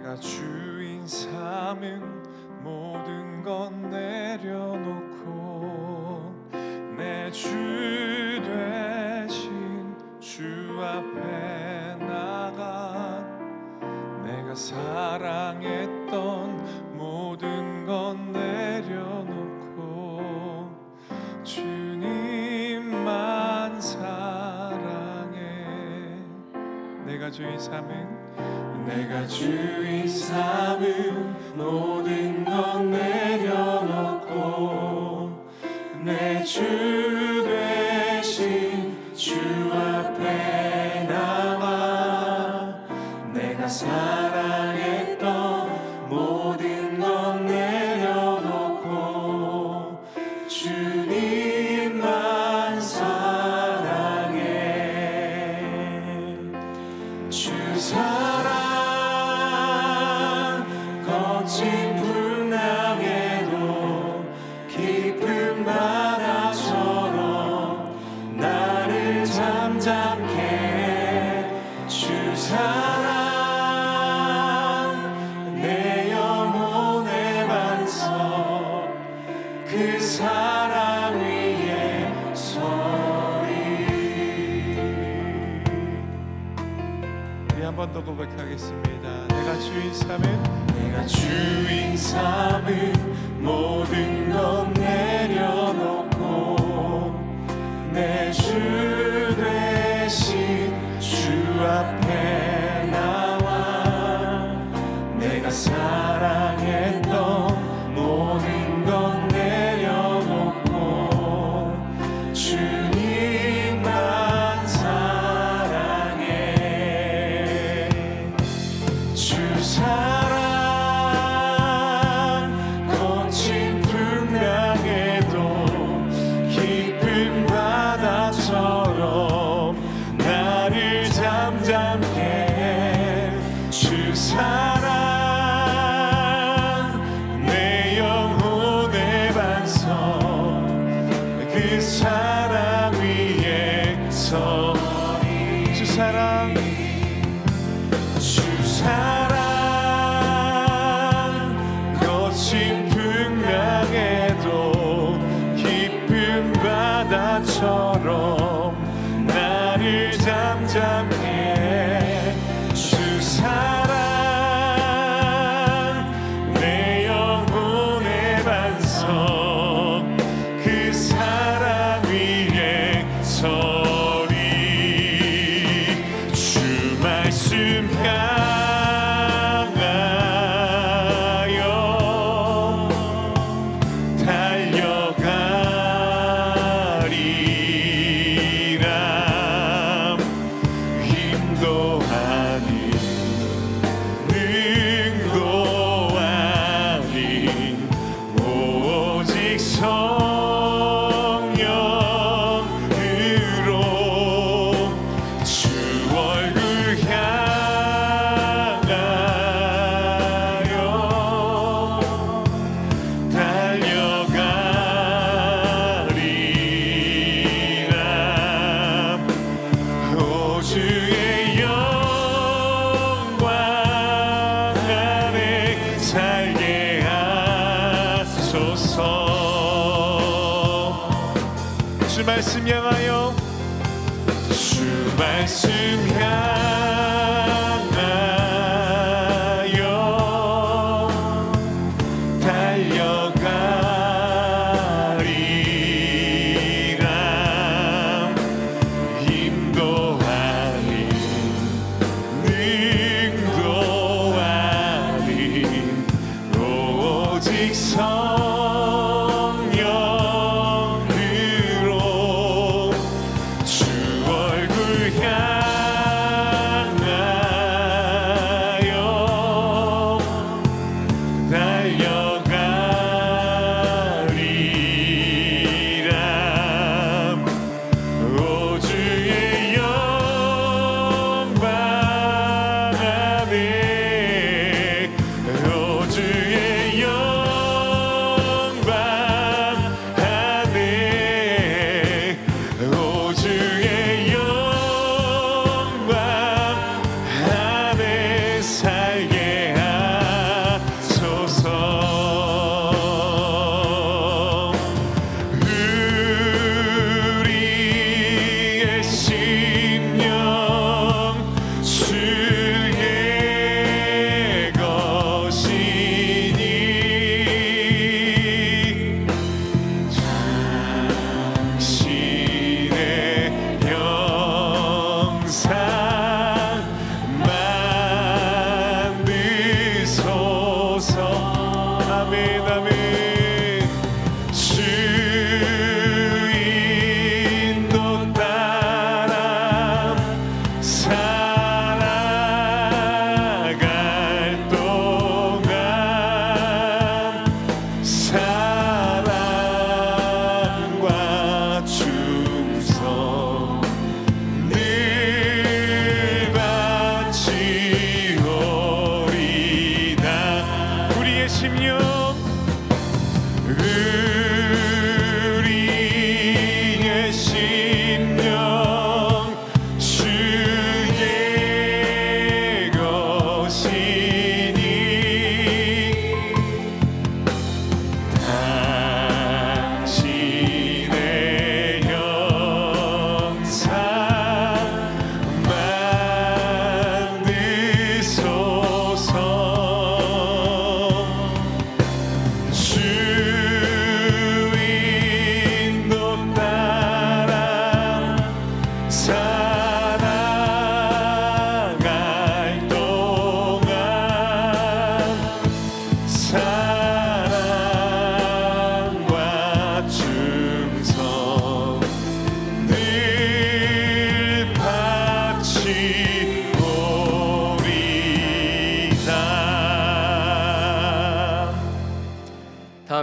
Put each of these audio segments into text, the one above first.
내가 주인 삼은 모든 건 내려놓고 내 주 되신 주 앞에 나가 내가 사랑했던 모든 건 내려놓고 주님만 사랑해. 내가 주인 삼은 모든 건 내려놓고 내 주 되신 주 앞에 나와 내가 사랑했던 모든 건 내려놓고 주님만 사랑해. 주 사랑 거친 풍랑에도 깊은 바다처럼 나를 잠잠케 해. 주 사랑 내 영혼의 반석 그 사랑 위에 서리. 우리 한 번 더 고백하겠습니다. 내가 주인 삼은 모든 건 내려놓고 내 주 되신 주 앞에 나와 내가 사랑했던 모든 건 내려놓고 주님만 사랑해. 주 사랑 거친 풍랑에도 깊은 바다처럼 나를 잠잠케 해. 주 사랑 내 영혼의 반석 그 사랑 위에 서리. 주 사랑 거친 풍랑에도 깊은 바다처럼 나를 잠잠케 해. 주 사랑 내 영혼의 반석 그 사랑 위에 서리. 주 말씀 주 말씀 향하여 주 말씀 향하여 달려가리라. 인도하리 능도하리 오직 성령으로 주 얼굴 향하여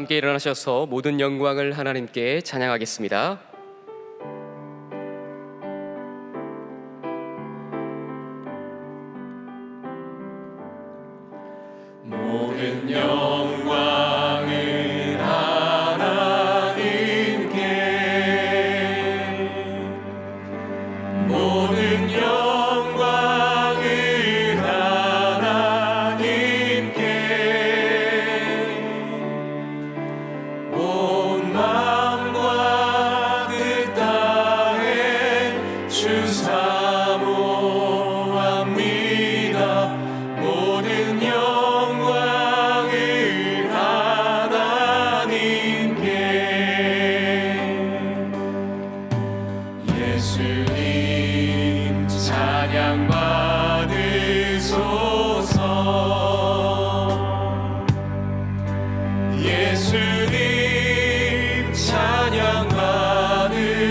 함께 일어나셔서 모든 영광을 하나님께 찬양하겠습니다. 모든 영광을 하나님께, 모든 영광을 하나님께, 온 마음과 뜻 다해 주 사모합니다. 모든 영광을 하나님께. 예수님 찬양 받으소서. 예수님 찬양 받으소서.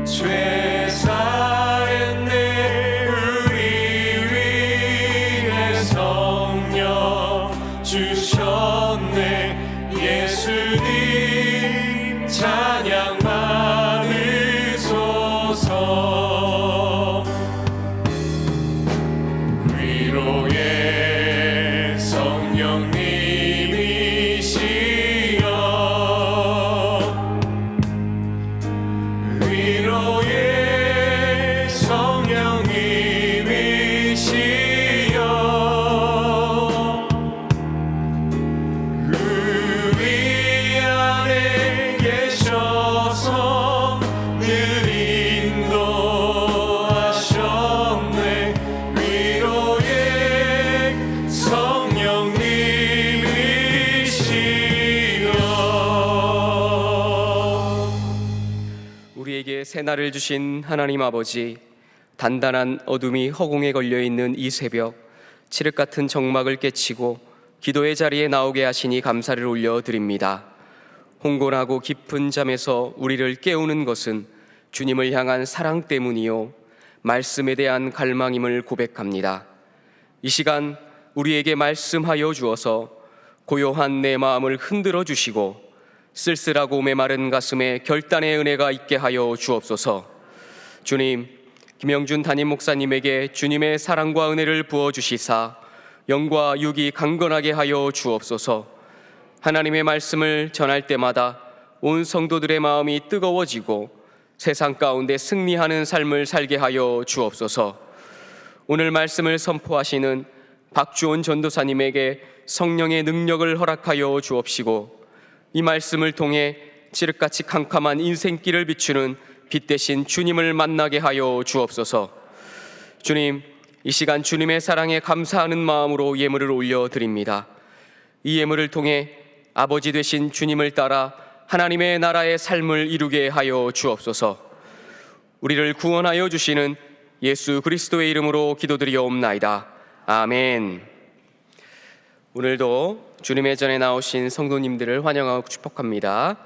죄 사했네 우리 위해 성령 주셨네. 예수님 찬양 받으소서. 위로의 성령님이시여, 위로의 성령님이시여, 우리 안에 계셔서 늘 인도하셨네. 위로의 성령님이시여. 우리에게 새날을 주신 하나님 아버지, 단단한 어둠이 허공에 걸려있는 이 새벽, 칠흑 같은 정막을 깨치고 기도의 자리에 나오게 하시니 감사를 올려드립니다. 홍곤하고 깊은 잠에서 우리를 깨우는 것은 주님을 향한 사랑 때문이요 말씀에 대한 갈망임을 고백합니다. 이 시간 우리에게 말씀하여 주어서 고요한 내 마음을 흔들어 주시고 쓸쓸하고 메마른 가슴에 결단의 은혜가 있게 하여 주옵소서. 주님, 김영준 담임 목사님에게 주님의 사랑과 은혜를 부어주시사 영과 육이 강건하게 하여 주옵소서. 하나님의 말씀을 전할 때마다 온 성도들의 마음이 뜨거워지고 세상 가운데 승리하는 삶을 살게 하여 주옵소서. 오늘 말씀을 선포하시는 박주원 전도사님에게 성령의 능력을 허락하여 주옵시고, 이 말씀을 통해 칠흑같이 캄캄한 인생길을 비추는 빛 대신 주님을 만나게 하여 주옵소서. 주님, 이 시간 주님의 사랑에 감사하는 마음으로 예물을 올려드립니다. 이 예물을 통해 아버지 되신 주님을 따라 하나님의 나라의 삶을 이루게 하여 주옵소서. 우리를 구원하여 주시는 예수 그리스도의 이름으로 기도드리옵나이다. 아멘. 오늘도 주님의 전에 나오신 성도님들을 환영하고 축복합니다.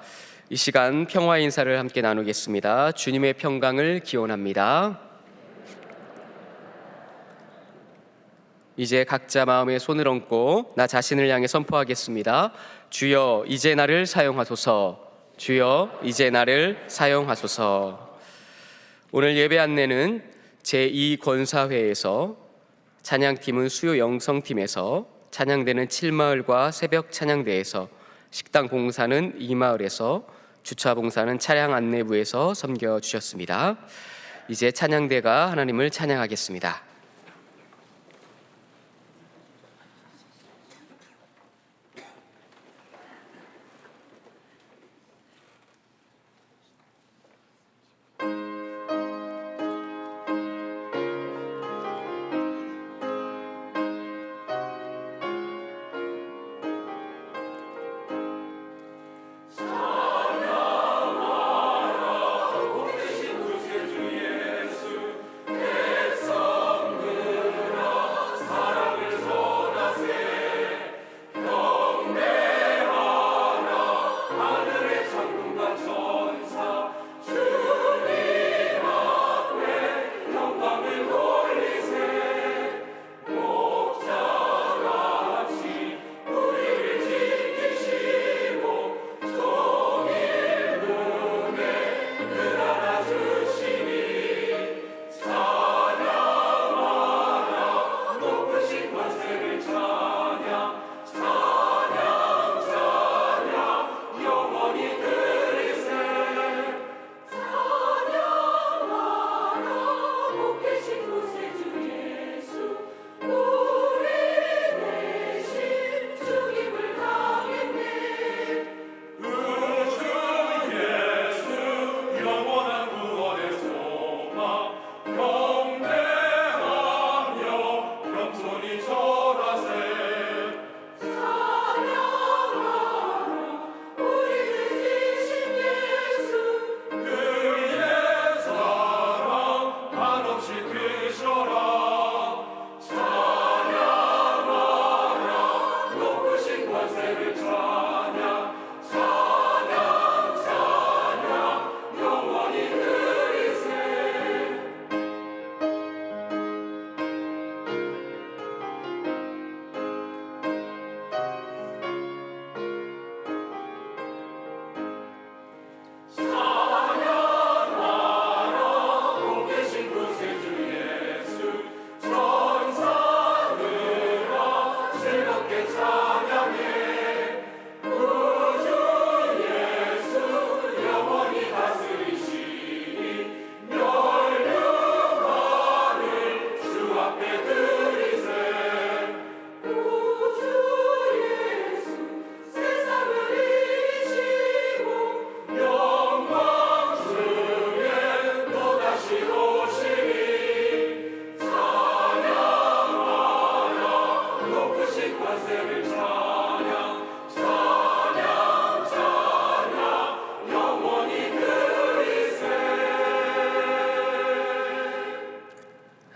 이 시간 평화 인사를 함께 나누겠습니다. 주님의 평강을 기원합니다. 이제 각자 마음에 손을 얹고 나 자신을 향해 선포하겠습니다. 주여, 이제 나를 사용하소서. 주여, 이제 나를 사용하소서. 오늘 예배 안내는 제2권사회에서, 찬양팀은 수요 영성팀에서, 찬양대는 7마을과 새벽 찬양대에서, 식당 봉사는 2마을에서, 주차 봉사는 차량 안내부에서 섬겨주셨습니다. 이제 찬양대가 하나님을 찬양하겠습니다. 예수 내 성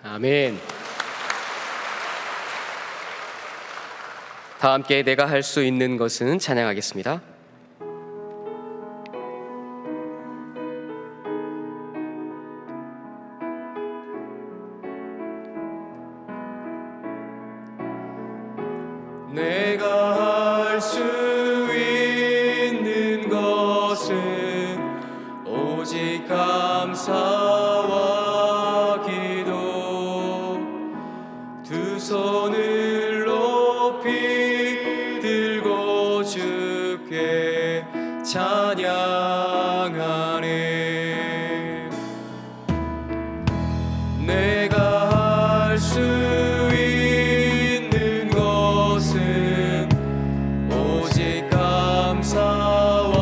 아멘. 다 함께 내가 할 수 있는 것은 찬양하겠습니다. 내가 할 수 있는 것은 오직 감사와 기도, 두 손을 높이 들고 주께 찬양하네. 내가 할 수 있는 것은 오직 감사와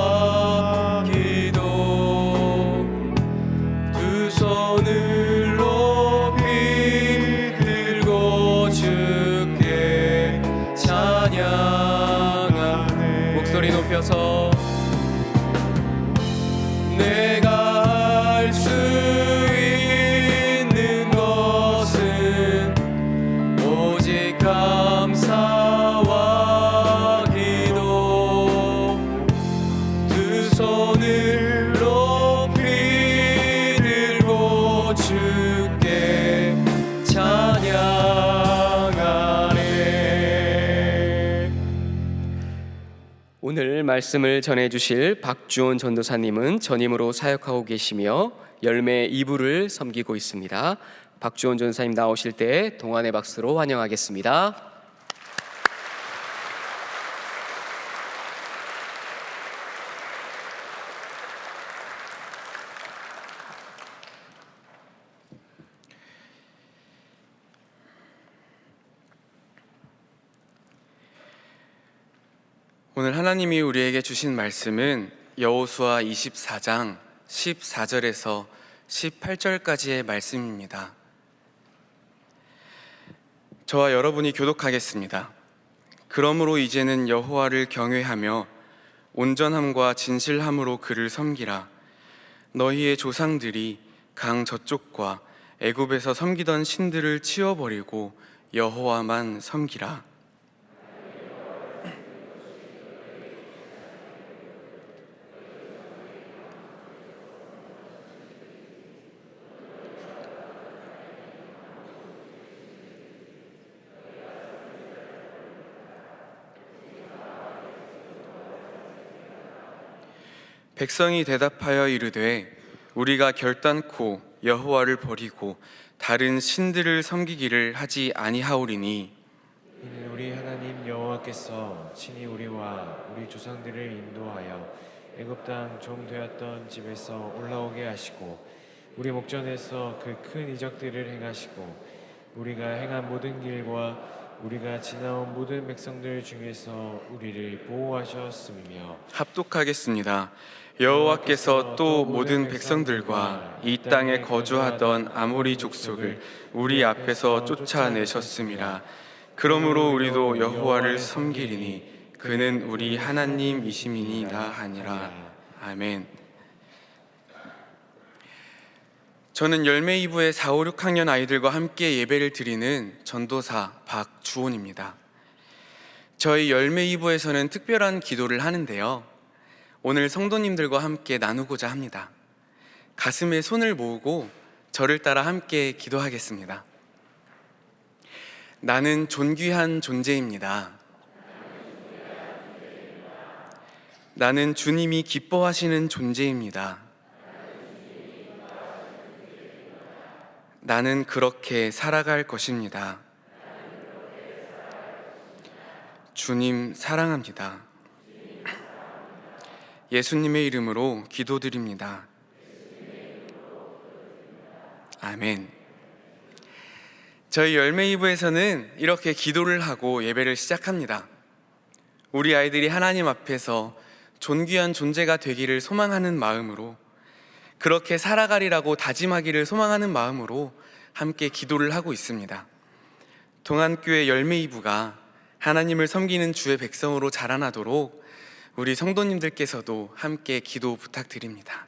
기도, 두 손을 높이 들고 주께 찬양하네. 목소리 높여서 내가 할 수 있는 것은 오직 감사와 기도, 두 손을 높이 들고 주께 찬양하네. 오늘 말씀을 전해주실 박주원 전도사님은 전임으로 사역하고 계시며 열매 2부를 섬기고 있습니다. 박주원 전도사님 나오실 때 동안의 박수로 환영하겠습니다. 오늘 하나님이 우리에게 주신 말씀은 여호수아 24장 14절에서 18절까지의 말씀입니다. 저와 여러분이 교독하겠습니다. 그러므로 이제는 여호와를 경외하며 온전함과 진실함으로 그를 섬기라. 너희의 조상들이 강 저쪽과 애굽에서 섬기던 신들을 치워버리고 여호와만 섬기라. 백성이 대답하여 이르되 우리가 결단코 여호와를 버리고 다른 신들을 섬기기를 하지 아니하오리니 이는 우리 하나님 여호와께서 친히 우리와 우리 조상들을 인도하여 애굽 땅 종 되었던 집에서 올라오게 하시고 우리 목전에서 그 큰 이적들을 행하시고 우리가 행한 모든 길과 우리가 지나온 모든 백성들 중에서 우리를 보호하셨으며 합독하겠습니다. 여호와께서 또 모든 백성들과 이 땅에 거주하던 아모리 족속을 우리 앞에서 쫓아내셨음이라. 그러므로 우리도 여호와를 섬기리니 그는 우리 하나님이심이니이다 하니라. 아멘. 저는 열매 2부의 4, 5, 6학년 아이들과 함께 예배를 드리는 전도사 박주원입니다. 저희 열매 2부에서는 특별한 기도를 하는데요, 오늘 성도님들과 함께 나누고자 합니다. 가슴에 손을 모으고 저를 따라 함께 기도하겠습니다. 나는 존귀한 존재입니다. 나는 주님이 기뻐하시는 존재입니다. 나는 그렇게 살아갈 것입니다. 주님 사랑합니다. 예수님의 이름으로 기도드립니다. 아멘. 저희 열매 2부에서는 이렇게 기도를 하고 예배를 시작합니다. 우리 아이들이 하나님 앞에서 존귀한 존재가 되기를 소망하는 마음으로, 그렇게 살아가리라고 다짐하기를 소망하는 마음으로 함께 기도를 하고 있습니다. 동안교회 열매 2부가 하나님을 섬기는 주의 백성으로 자라나도록 우리 성도님들께서도 함께 기도 부탁드립니다.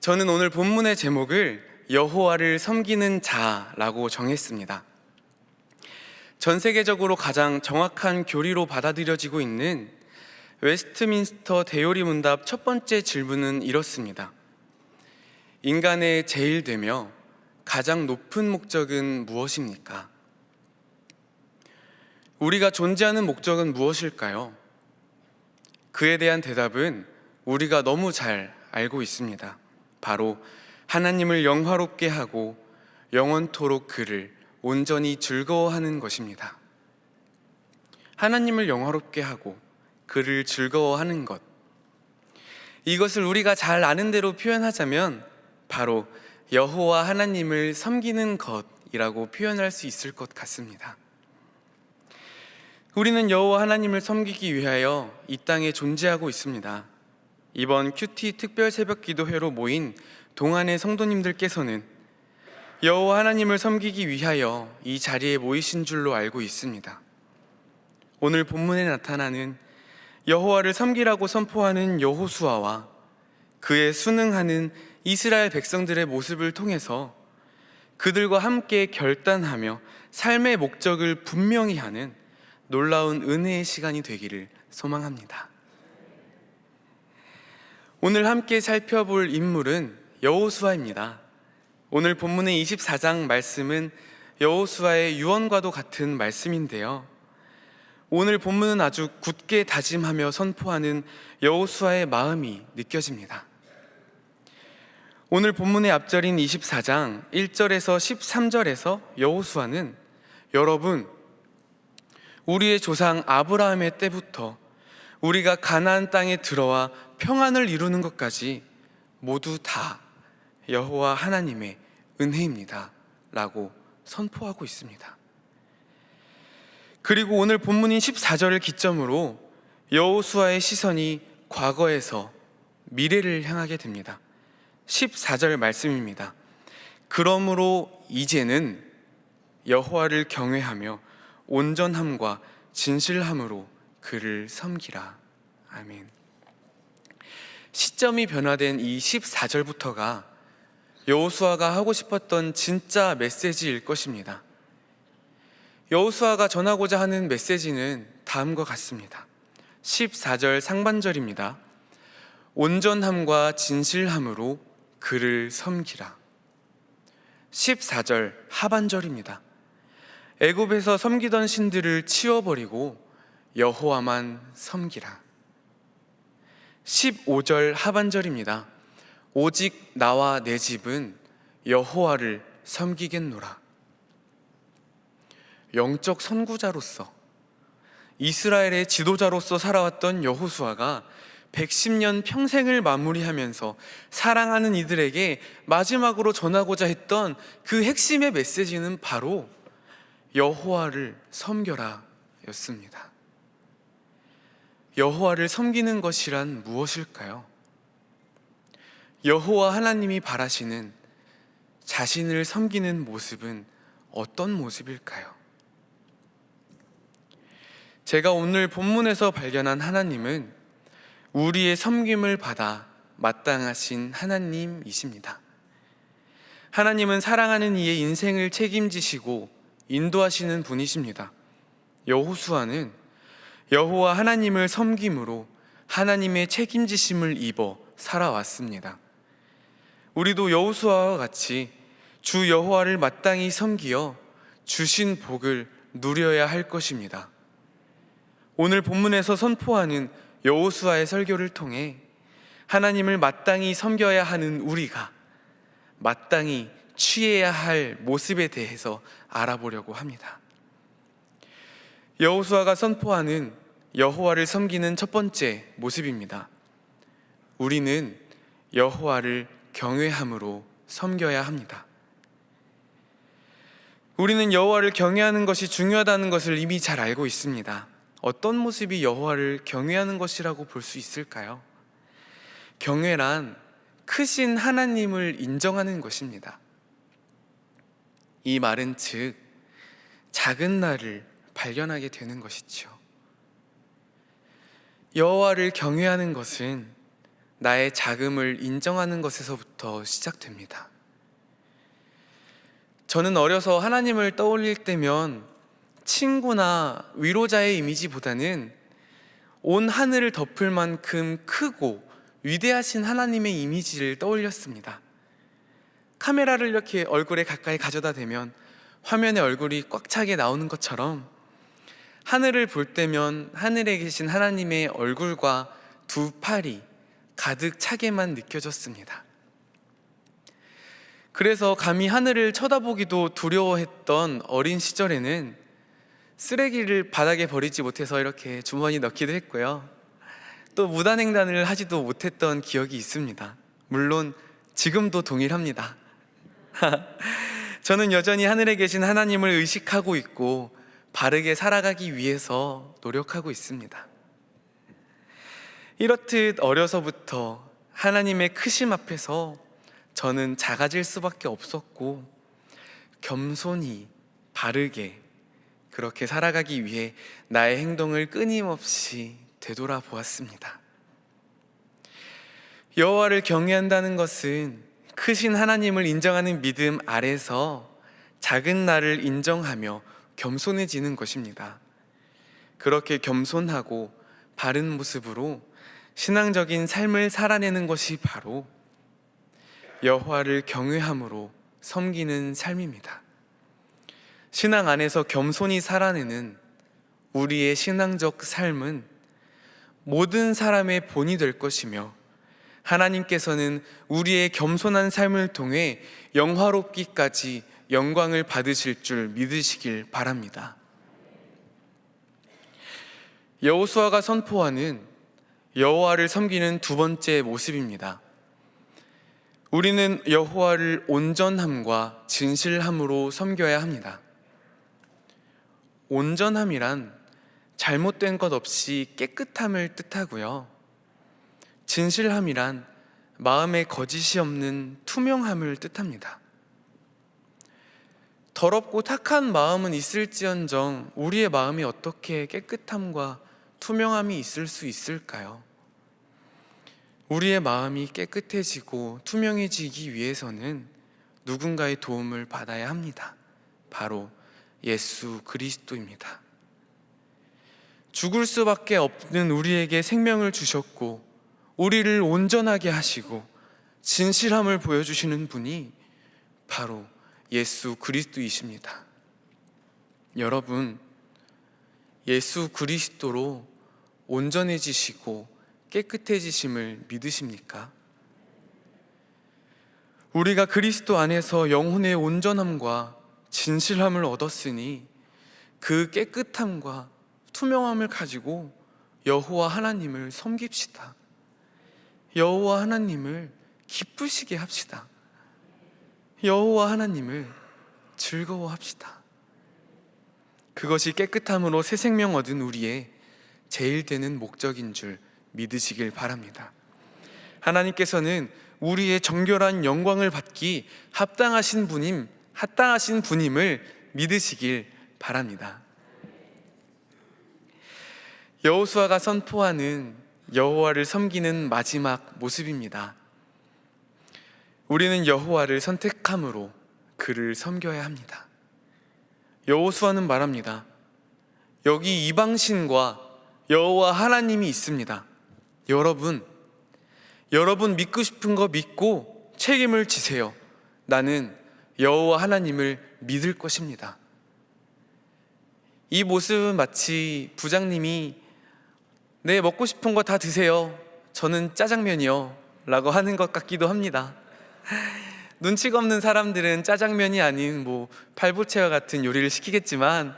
저는 오늘 본문의 제목을 여호와를 섬기는 자라고 정했습니다. 전 세계적으로 가장 정확한 교리로 받아들여지고 있는 웨스트민스터 대요리 문답 첫 번째 질문은 이렇습니다. 인간의 제일 되며 가장 높은 목적은 무엇입니까? 우리가 존재하는 목적은 무엇일까요? 그에 대한 대답은 우리가 너무 잘 알고 있습니다. 바로 하나님을 영화롭게 하고 영원토록 그를 온전히 즐거워하는 것입니다. 하나님을 영화롭게 하고 그를 즐거워하는 것. 이것을 우리가 잘 아는 대로 표현하자면 바로 여호와 하나님을 섬기는 것이라고 표현할 수 있을 것 같습니다. 우리는 여호와 하나님을 섬기기 위하여 이 땅에 존재하고 있습니다. 이번 큐티 특별 새벽 기도회로 모인 동안의 성도님들께서는 여호와 하나님을 섬기기 위하여 이 자리에 모이신 줄로 알고 있습니다. 오늘 본문에 나타나는 여호와를 섬기라고 선포하는 여호수아와 그에 순응하는 이스라엘 백성들의 모습을 통해서 그들과 함께 결단하며 삶의 목적을 분명히 하는 놀라운 은혜의 시간이 되기를 소망합니다. 오늘 함께 살펴볼 인물은 여호수아입니다. 오늘 본문의 24장 말씀은 여호수아의 유언과도 같은 말씀인데요. 오늘 본문은 아주 굳게 다짐하며 선포하는 여호수아의 마음이 느껴집니다. 오늘 본문의 앞절인 24장 1절에서 13절에서 여호수아는 여러분, 우리의 조상 아브라함의 때부터 우리가 가나안 땅에 들어와 평안을 이루는 것까지 모두 다 여호와 하나님의 은혜입니다 라고 선포하고 있습니다. 그리고 오늘 본문인 14절을 기점으로 여호수아의 시선이 과거에서 미래를 향하게 됩니다. 14절 말씀입니다. 그러므로 이제는 여호와를 경외하며 온전함과 진실함으로 그를 섬기라. 아멘. 시점이 변화된 이 14절부터가 여호수아가 하고 싶었던 진짜 메시지일 것입니다. 여호수아가 전하고자 하는 메시지는 다음과 같습니다. 14절 상반절입니다. 온전함과 진실함으로 그를 섬기라. 14절 하반절입니다. 애굽에서 섬기던 신들을 치워버리고 여호와만 섬기라. 15절 하반절입니다. 오직 나와 내 집은 여호와를 섬기겠노라. 영적 선구자로서 이스라엘의 지도자로서 살아왔던 여호수아가 110년 평생을 마무리하면서 사랑하는 이들에게 마지막으로 전하고자 했던 그 핵심의 메시지는 바로 여호와를 섬겨라 였습니다. 여호와를 섬기는 것이란 무엇일까요? 여호와 하나님이 바라시는 자신을 섬기는 모습은 어떤 모습일까요? 제가 오늘 본문에서 발견한 하나님은 우리의 섬김을 받아 마땅하신 하나님이십니다. 하나님은 사랑하는 이의 인생을 책임지시고 인도하시는 분이십니다. 여호수아는 여호와 하나님을 섬김으로 하나님의 책임지심을 입어 살아왔습니다. 우리도 여호수아와 같이 주 여호와를 마땅히 섬기어 주신 복을 누려야 할 것입니다. 오늘 본문에서 선포하는 여호수아의 설교를 통해 하나님을 마땅히 섬겨야 하는 우리가 마땅히 취해야 할 모습에 대해서 알아보려고 합니다. 여호수아가 선포하는 여호와를 섬기는 첫 번째 모습입니다. 우리는 여호와를 경외함으로 섬겨야 합니다. 우리는 여호와를 경외하는 것이 중요하다는 것을 이미 잘 알고 있습니다. 어떤 모습이 여호와를 경외하는 것이라고 볼 수 있을까요? 경외란 크신 하나님을 인정하는 것입니다. 이 말은 즉 작은 나를 발견하게 되는 것이죠. 여호와를 경외하는 것은 나의 작음을 인정하는 것에서부터 시작됩니다. 저는 어려서 하나님을 떠올릴 때면 친구나 위로자의 이미지보다는 온 하늘을 덮을 만큼 크고 위대하신 하나님의 이미지를 떠올렸습니다. 카메라를 이렇게 얼굴에 가까이 가져다 대면 화면에 얼굴이 꽉 차게 나오는 것처럼 하늘을 볼 때면 하늘에 계신 하나님의 얼굴과 두 팔이 가득 차게만 느껴졌습니다. 그래서 감히 하늘을 쳐다보기도 두려워했던 어린 시절에는 쓰레기를 바닥에 버리지 못해서 이렇게 주머니에 넣기도 했고요. 또 무단횡단을 하지도 못했던 기억이 있습니다. 물론 지금도 동일합니다. 저는 여전히 하늘에 계신 하나님을 의식하고 있고 바르게 살아가기 위해서 노력하고 있습니다. 이렇듯 어려서부터 하나님의 크심 앞에서 저는 작아질 수밖에 없었고 겸손히 바르게 그렇게 살아가기 위해 나의 행동을 끊임없이 되돌아보았습니다. 여호와를 경외한다는 것은 크신 하나님을 인정하는 믿음 아래서 작은 나를 인정하며 겸손해지는 것입니다. 그렇게 겸손하고 바른 모습으로 신앙적인 삶을 살아내는 것이 바로 여호와를 경외함으로 섬기는 삶입니다. 신앙 안에서 겸손히 살아내는 우리의 신앙적 삶은 모든 사람의 본이 될 것이며 하나님께서는 우리의 겸손한 삶을 통해 영화롭기까지 영광을 받으실 줄 믿으시길 바랍니다. 여호수아가 선포하는 여호와를 섬기는 두 번째 모습입니다. 우리는 여호와를 온전함과 진실함으로 섬겨야 합니다. 온전함이란 잘못된 것 없이 깨끗함을 뜻하고요. 진실함이란 마음에 거짓이 없는 투명함을 뜻합니다. 더럽고 탁한 마음은 있을지언정 우리의 마음이 어떻게 깨끗함과 투명함이 있을 수 있을까요? 우리의 마음이 깨끗해지고 투명해지기 위해서는 누군가의 도움을 받아야 합니다. 바로 예수 그리스도입니다. 죽을 수밖에 없는 우리에게 생명을 주셨고 우리를 온전하게 하시고 진실함을 보여주시는 분이 바로 예수 그리스도이십니다. 여러분, 예수 그리스도로 온전해지시고 깨끗해지심을 믿으십니까? 우리가 그리스도 안에서 영혼의 온전함과 진실함을 얻었으니 그 깨끗함과 투명함을 가지고 여호와 하나님을 섬깁시다. 여호와 하나님을 기쁘시게 합시다. 여호와 하나님을 즐거워합시다. 그것이 깨끗함으로 새 생명 얻은 우리의 제일 되는 목적인 줄 믿으시길 바랍니다. 하나님께서는 우리의 정결한 영광을 받기 합당하신 분임을 믿으시길 바랍니다. 여호수아가 선포하는 여호와를 섬기는 마지막 모습입니다. 우리는 여호와를 선택함으로 그를 섬겨야 합니다. 여호수아는 말합니다. 여기 이방신과 여호와 하나님이 있습니다. 여러분 믿고 싶은 거 믿고 책임을 지세요. 나는 여호와 하나님을 믿을 것입니다. 이 모습은 마치 부장님이 네, 먹고 싶은 거 다 드세요. 저는 짜장면이요 라고 하는 것 같기도 합니다. 눈치가 없는 사람들은 짜장면이 아닌 팔보채와 같은 요리를 시키겠지만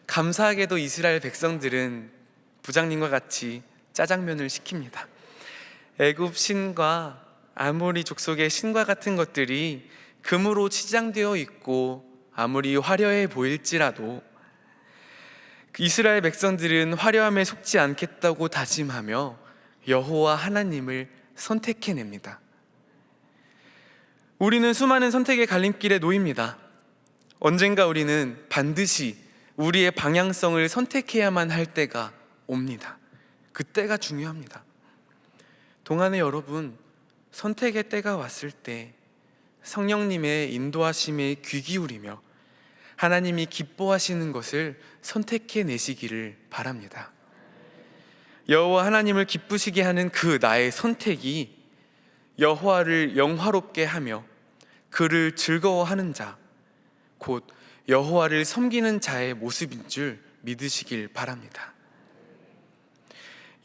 감사하게도 이스라엘 백성들은 부장님과 같이 짜장면을 시킵니다. 애굽 신과 아모리 족속의 신과 같은 것들이 금으로 치장되어 있고 아무리 화려해 보일지라도 이스라엘 백성들은 화려함에 속지 않겠다고 다짐하며 여호와 하나님을 선택해냅니다. 우리는 수많은 선택의 갈림길에 놓입니다. 언젠가 우리는 반드시 우리의 방향성을 선택해야만 할 때가 옵니다. 그때가 중요합니다. 동안에 여러분, 선택의 때가 왔을 때 성령님의 인도하심에 귀 기울이며 하나님이 기뻐하시는 것을 선택해 내시기를 바랍니다. 여호와 하나님을 기쁘시게 하는 그 나의 선택이 여호와를 영화롭게 하며 그를 즐거워하는 자, 곧 여호와를 섬기는 자의 모습인 줄 믿으시길 바랍니다.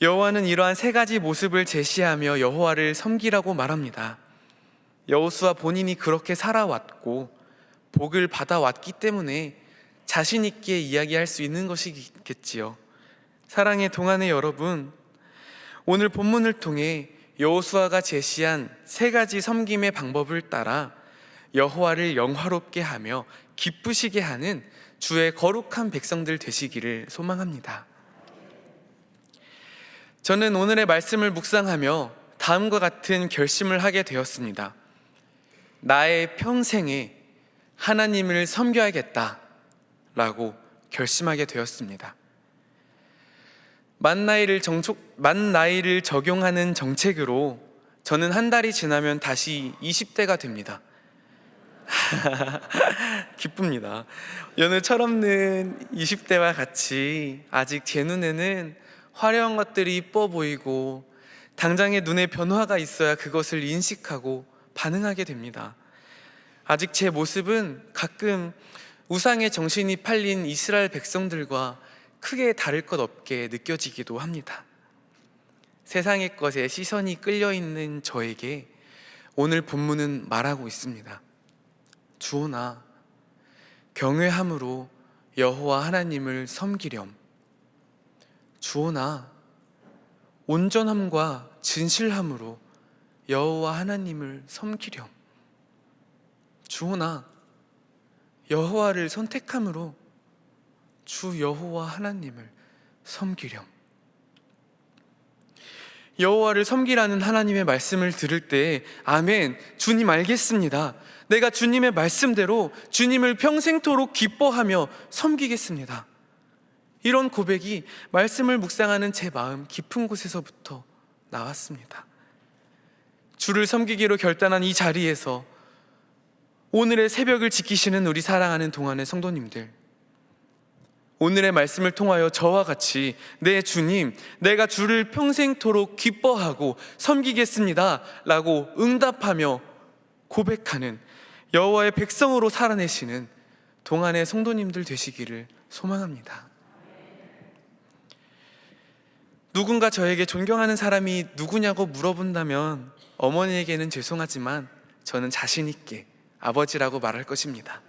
여호와는 이러한 세 가지 모습을 제시하며 여호와를 섬기라고 말합니다. 여호수아 본인이 그렇게 살아왔고 복을 받아왔기 때문에 자신 있게 이야기할 수 있는 것이겠지요. 사랑의 동안의 여러분, 오늘 본문을 통해 여호수아가 제시한 세 가지 섬김의 방법을 따라 여호와를 영화롭게 하며 기쁘시게 하는 주의 거룩한 백성들 되시기를 소망합니다. 저는 오늘의 말씀을 묵상하며 다음과 같은 결심을 하게 되었습니다. 나의 평생에 하나님을 섬겨야겠다라고 결심하게 되었습니다. 만 나이를 적용하는 정책으로 저는 한 달이 지나면 다시 20대가 됩니다. 기쁩니다. 여느 철없는 20대와 같이 아직 제 눈에는 화려한 것들이 이뻐 보이고 당장의 눈에 변화가 있어야 그것을 인식하고 반응하게 됩니다. 아직 제 모습은 가끔 우상의 정신이 팔린 이스라엘 백성들과 크게 다를 것 없게 느껴지기도 합니다. 세상의 것에 시선이 끌려있는 저에게 오늘 본문은 말하고 있습니다. 주오나 경외함으로 여호와 하나님을 섬기렴. 주오나 온전함과 진실함으로 여호와 하나님을 섬기렴. 주오나 여호와를 선택함으로 주 여호와 하나님을 섬기렴. 여호와를 섬기라는 하나님의 말씀을 들을 때 아멘, 주님 알겠습니다. 내가 주님의 말씀대로 주님을 평생토록 기뻐하며 섬기겠습니다. 이런 고백이 말씀을 묵상하는 제 마음 깊은 곳에서부터 나왔습니다. 주를 섬기기로 결단한 이 자리에서 오늘의 새벽을 지키시는 우리 사랑하는 동안의 성도님들, 오늘의 말씀을 통하여 저와 같이 내 주님, 내가 주를 평생토록 기뻐하고 섬기겠습니다 라고 응답하며 고백하는 여호와의 백성으로 살아내시는 동안의 성도님들 되시기를 소망합니다. 누군가 저에게 존경하는 사람이 누구냐고 물어본다면 어머니에게는 죄송하지만 저는 자신 있게 아버지라고 말할 것입니다.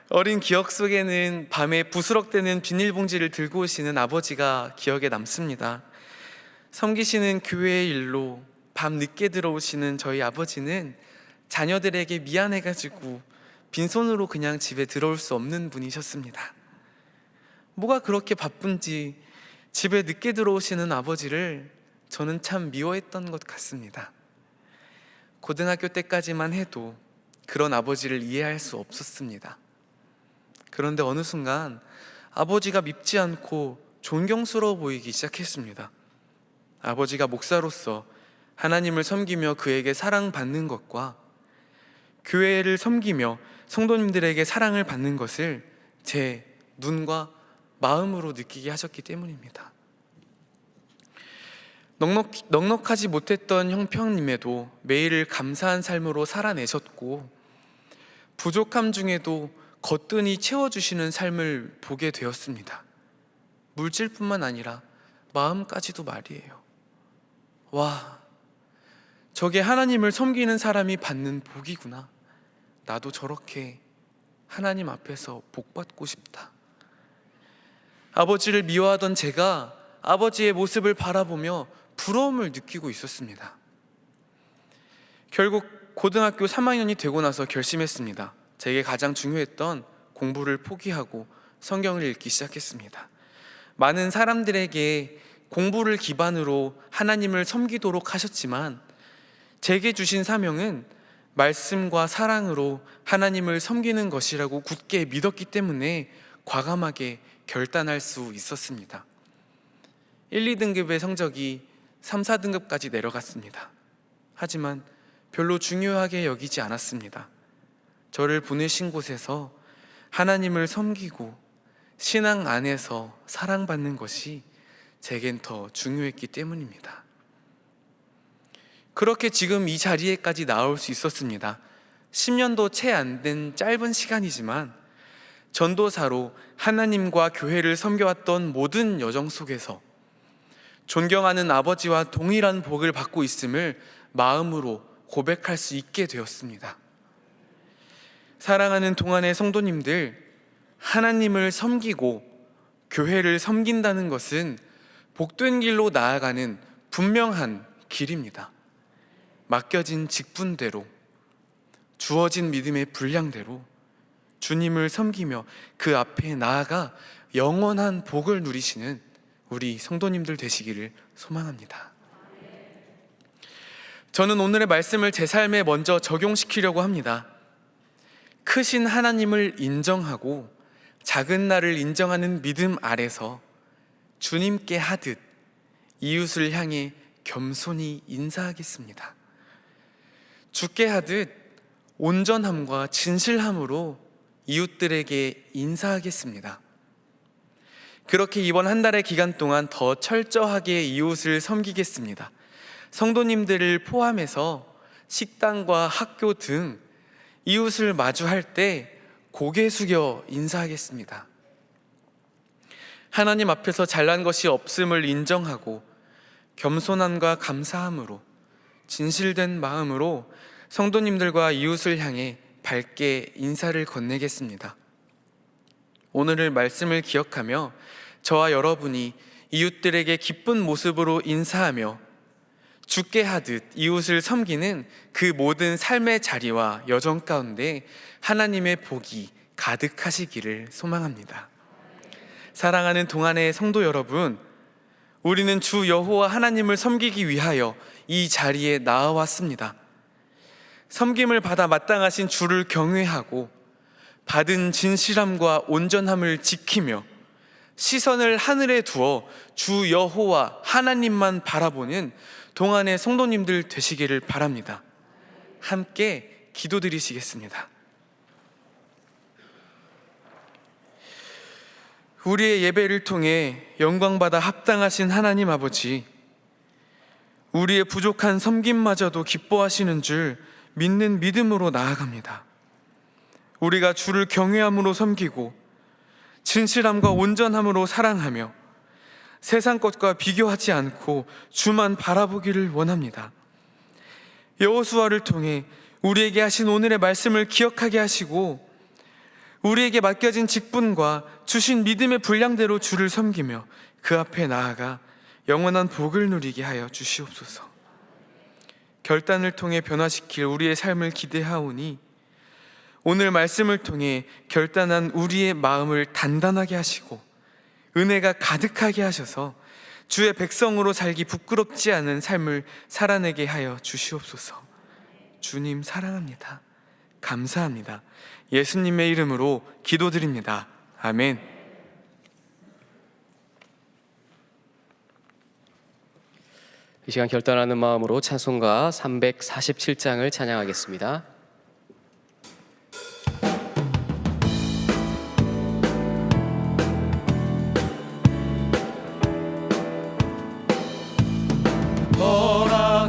어린 기억 속에는 밤에 부스럭대는 비닐봉지를 들고 오시는 아버지가 기억에 남습니다. 섬기시는 교회의 일로 밤 늦게 들어오시는 저희 아버지는 자녀들에게 미안해가지고 빈손으로 그냥 집에 들어올 수 없는 분이셨습니다. 뭐가 그렇게 바쁜지 집에 늦게 들어오시는 아버지를 저는 참 미워했던 것 같습니다. 고등학교 때까지만 해도 그런 아버지를 이해할 수 없었습니다. 그런데 어느 순간 아버지가 밉지 않고 존경스러워 보이기 시작했습니다. 아버지가 목사로서 하나님을 섬기며 그에게 사랑받는 것과 교회를 섬기며 성도님들에게 사랑을 받는 것을 제 눈과 마음으로 느끼게 하셨기 때문입니다. 넉넉하지 못했던 형편임에도 매일을 감사한 삶으로 살아내셨고, 부족함 중에도 거뜬히 채워주시는 삶을 보게 되었습니다. 물질뿐만 아니라 마음까지도 말이에요. 와, 저게 하나님을 섬기는 사람이 받는 복이구나. 나도 저렇게 하나님 앞에서 복받고 싶다. 아버지를 미워하던 제가 아버지의 모습을 바라보며 부러움을 느끼고 있었습니다. 결국 고등학교 3학년이 되고 나서 결심했습니다. 제게 가장 중요했던 공부를 포기하고 성경을 읽기 시작했습니다. 많은 사람들에게 공부를 기반으로 하나님을 섬기도록 하셨지만 제게 주신 사명은 말씀과 사랑으로 하나님을 섬기는 것이라고 굳게 믿었기 때문에 과감하게 결단할 수 있었습니다. 1, 2등급의 성적이 3, 4등급까지 내려갔습니다. 하지만 별로 중요하게 여기지 않았습니다. 저를 보내신 곳에서 하나님을 섬기고 신앙 안에서 사랑받는 것이 제겐 더 중요했기 때문입니다. 그렇게 지금 이 자리에까지 나올 수 있었습니다. 10년도 채 안 된 짧은 시간이지만 전도사로 하나님과 교회를 섬겨왔던 모든 여정 속에서 존경하는 아버지와 동일한 복을 받고 있음을 마음으로 고백할 수 있게 되었습니다. 사랑하는 동안의 성도님들, 하나님을 섬기고 교회를 섬긴다는 것은 복된 길로 나아가는 분명한 길입니다. 맡겨진 직분대로, 주어진 믿음의 분량대로 주님을 섬기며 그 앞에 나아가 영원한 복을 누리시는 우리 성도님들 되시기를 소망합니다. 저는 오늘의 말씀을 제 삶에 먼저 적용시키려고 합니다. 크신 하나님을 인정하고 작은 나를 인정하는 믿음 아래서 주님께 하듯 이웃을 향해 겸손히 인사하겠습니다. 주께 하듯 온전함과 진실함으로 이웃들에게 인사하겠습니다. 그렇게 이번 한 달의 기간 동안 더 철저하게 이웃을 섬기겠습니다. 성도님들을 포함해서 식당과 학교 등 이웃을 마주할 때 고개 숙여 인사하겠습니다. 하나님 앞에서 잘난 것이 없음을 인정하고 겸손함과 감사함으로 진실된 마음으로 성도님들과 이웃을 향해 밝게 인사를 건네겠습니다. 오늘의 말씀을 기억하며 저와 여러분이 이웃들에게 기쁜 모습으로 인사하며 주께 하듯 이웃을 섬기는 그 모든 삶의 자리와 여정 가운데 하나님의 복이 가득하시기를 소망합니다. 사랑하는 동안의 성도 여러분, 우리는 주 여호와 하나님을 섬기기 위하여 이 자리에 나아왔습니다. 섬김을 받아 마땅하신 주를 경외하고 받은 진실함과 온전함을 지키며 시선을 하늘에 두어 주 여호와 하나님만 바라보는 동안의 성도님들 되시기를 바랍니다. 함께 기도드리시겠습니다. 우리의 예배를 통해 영광받아 합당하신 하나님 아버지, 우리의 부족한 섬김마저도 기뻐하시는 줄 믿는 믿음으로 나아갑니다. 우리가 주를 경외함으로 섬기고 진실함과 온전함으로 사랑하며 세상 것과 비교하지 않고 주만 바라보기를 원합니다. 여호수아를 통해 우리에게 하신 오늘의 말씀을 기억하게 하시고 우리에게 맡겨진 직분과 주신 믿음의 분량대로 주를 섬기며 그 앞에 나아가 영원한 복을 누리게 하여 주시옵소서. 결단을 통해 변화시킬 우리의 삶을 기대하오니 오늘 말씀을 통해 결단한 우리의 마음을 단단하게 하시고 은혜가 가득하게 하셔서 주의 백성으로 살기 부끄럽지 않은 삶을 살아내게 하여 주시옵소서. 주님 사랑합니다. 감사합니다. 예수님의 이름으로 기도드립니다. 아멘. 이 시간 결단하는 마음으로 찬송가 347장을 찬양하겠습니다.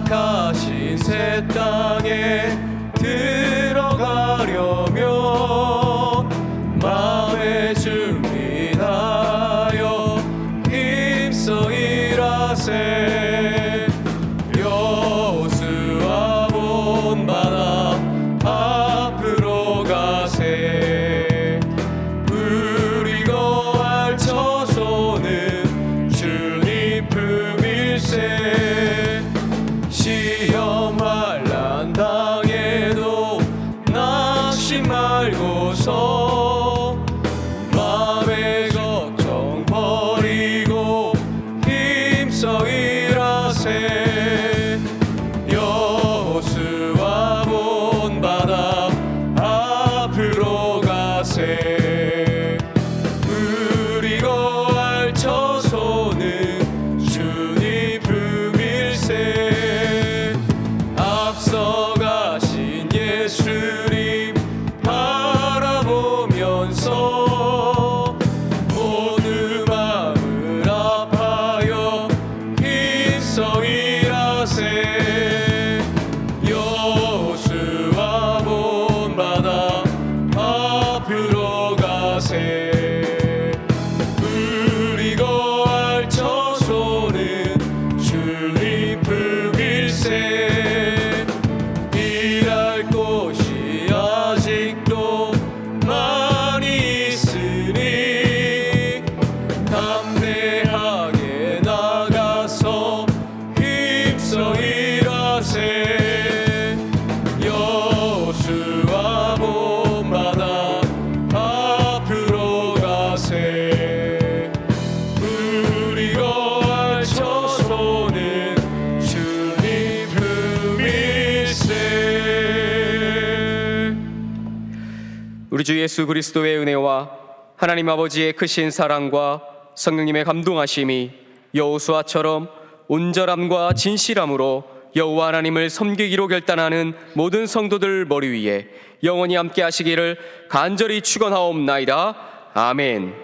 허락하신 새 땅에 들어가려면 마음의 준비하여 힘써 일하세. 여호수아 본받아 앞으로 가세. 우리 거할 처소는 주님 품일세. 시험 환난 당해도 낙심 말고서 마음의 걱정 버리고 힘써 일하세. 여호수아 본받아 앞으로 가세. 우리 거할 처소는 주님 품일세. 앞서가 우리 주 예수 그리스도의 은혜와 하나님 아버지의 크신 사랑과 성령님의 감동하심이 여호수아처럼 온전함과 진실함으로 여호와 하나님을 섬기기로 결단하는 모든 성도들 머리 위에 영원히 함께 하시기를 간절히 축원하옵나이다. 아멘.